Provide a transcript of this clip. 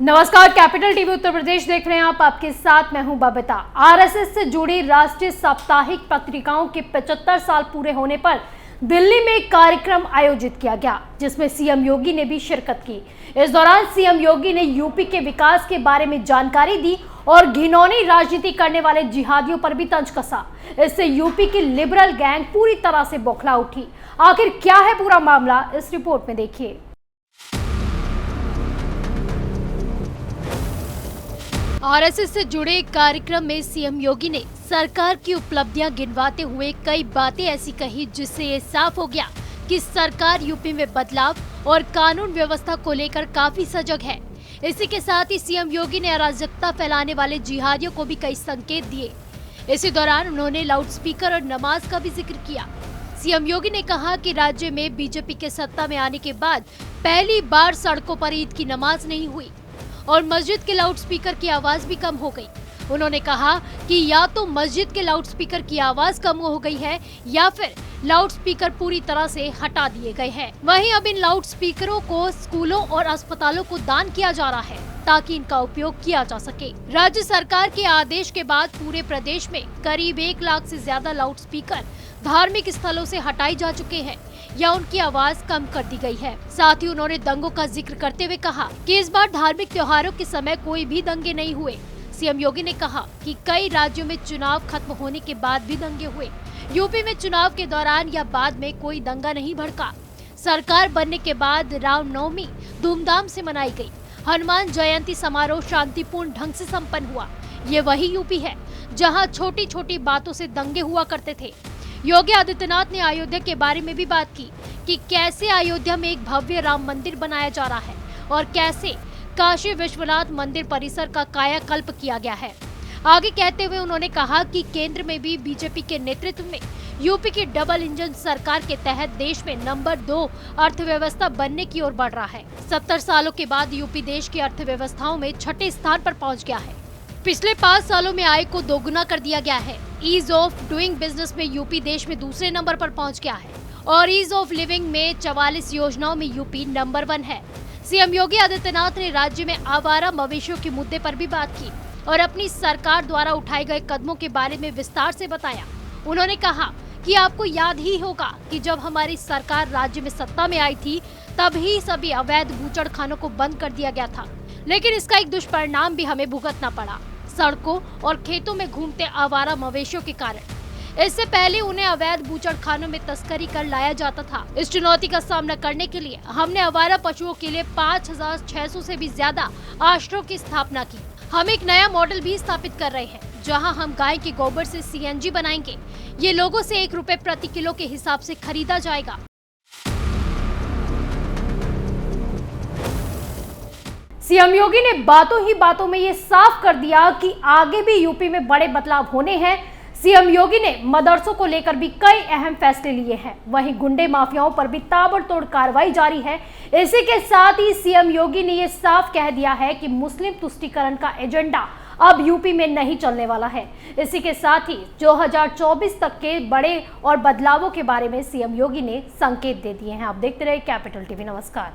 नमस्कार, capital TV Uttar Pradesh देख रहे हैं आप। आपके साथ मैं हूं बबीता। आरएसएस से जुड़ी राष्ट्रीय साप्ताहिक पत्रिकाओं के 75 साल पूरे होने पर दिल्ली में एक कार्यक्रम आयोजित किया गया, जिसमें सीएम योगी ने भी शिरकत की। इस दौरान सीएम योगी ने यूपी के विकास के बारे में जानकारी दी और घिनौनी राजनीति करने वाले जिहादियों पर भी तंज कसा। इससे यूपी की लिबरल गैंग पूरी तरह से बौखला उठी। आखिर क्या है पूरा मामला, इस रिपोर्ट में देखिए। आरएसएस से जुड़े एक कार्यक्रम में सीएम योगी ने सरकार की उपलब्धियां गिनवाते हुए कई बातें ऐसी कही, जिससे ये साफ हो गया कि सरकार यूपी में बदलाव और कानून व्यवस्था को लेकर काफी सजग है। इसी के साथ ही सीएम योगी ने अराजकता फैलाने वाले जिहादियों को भी कई संकेत दिए। इसी दौरान उन्होंने लाउडस्पीकर और नमाज का भी जिक्र किया। सीएम योगी ने कहा कि राज्य में बीजेपी के सत्ता में आने के बाद पहली बार सड़कों पर ईद की नमाज नहीं हुई और मस्जिद के लाउडस्पीकर की आवाज भी कम हो गई। उन्होंने कहा कि या तो मस्जिद के लाउडस्पीकर की आवाज कम हो गई है या फिर लाउडस्पीकर पूरी तरह से हटा दिए गए हैं। वहीं अब इन लाउडस्पीकरों को स्कूलों और अस्पतालों को दान किया जा रहा है ताकि इनका उपयोग किया जा सके। राज्य सरकार के आदेश के बाद पूरे प्रदेश में करीब 1 लाख से ज्यादा लाउडस्पीकर धार्मिक स्थलों से हटाए जा चुके हैं या उनकी आवाज कम कर दी गई है। साथ ही उन्होंने दंगों का जिक्र करते हुए कहा कि इस बार धार्मिक त्योहारों के समय कोई भी दंगे नहीं हुए। सीएम योगी ने कहा कि कई राज्यों में चुनाव खत्म होने के बाद भी दंगे हुए। यूपी में चुनाव के दौरान या बाद में कोई दंगा नहीं भड़का। सरकार बनने के बाद रामनवमी धूमधाम से मनाई गई। हनुमान जयंती समारोह शांतिपूर्ण ढंग से संपन्न हुआ। ये वही यूपी है जहाँ छोटी छोटी बातों से दंगे हुआ करते थे। योगी आदित्यनाथ ने अयोध्या के बारे में भी बात की कि कैसे अयोध्या में एक भव्य राम मंदिर बनाया जा रहा है और कैसे काशी विश्वनाथ मंदिर परिसर का कायाकल्प किया गया है। आगे कहते हुए उन्होंने कहा कि केंद्र में भी बीजेपी के नेतृत्व में यूपी की डबल इंजन सरकार के तहत देश में नंबर 2 अर्थव्यवस्था बनने की ओर बढ़ रहा है। 70 सालों के बाद यूपी देश की अर्थव्यवस्थाओं में 6ठे स्थान पर पहुंच गया है। पिछले 5 सालों में आय को दोगुना कर दिया गया है। ईज ऑफ डूइंग बिजनेस में यूपी देश में दूसरे नंबर पर पहुंच गया है और ईज ऑफ लिविंग में 44 योजनाओं में यूपी नंबर 1 है। सीएम योगी आदित्यनाथ ने राज्य में आवारा मवेशियों के मुद्दे पर भी बात की और अपनी सरकार द्वारा उठाए गए कदमों के बारे में विस्तार से बताया। उन्होंने कहा कि आपको याद ही होगा कि जब हमारी सरकार राज्य में सत्ता में आई थी तब ही सभी अवैध बूचड़खानों को बंद कर दिया गया था, लेकिन इसका एक दुष्परिणाम भी हमें भुगतना पड़ा, सड़कों और खेतों में घूमते आवारा मवेशियों के कारण। इससे पहले उन्हें अवैध बूचड़खानों में तस्करी कर लाया जाता था। इस चुनौती का सामना करने के लिए हमने आवारा पशुओं के लिए 5600 से भी ज्यादा आश्रयों की स्थापना की। हम एक नया मॉडल भी स्थापित कर रहे हैं जहां हम गाय के गोबर से सीएनजी बनाएंगे। ये लोगों से 1 रुपए प्रति किलो के हिसाब से खरीदा जाएगा। सीएम योगी ने बातों ही बातों में ये साफ कर दिया कि आगे भी यूपी में बड़े बदलाव होने हैं। सीएम योगी ने मदरसों को लेकर भी कई अहम फैसले लिए हैं। वहीं गुंडे माफियाओं पर भी ताबड़तोड़ कार्रवाई जारी है। इसी के साथ ही सीएम योगी ने ये साफ कह दिया है कि मुस्लिम तुष्टीकरण का एजेंडा अब यूपी में नहीं चलने वाला है। इसी के साथ ही 2024 तक के बड़े और बदलावों के बारे में सीएम योगी ने संकेत दे दिए हैं। आप देखते रहे कैपिटल टीवी। नमस्कार।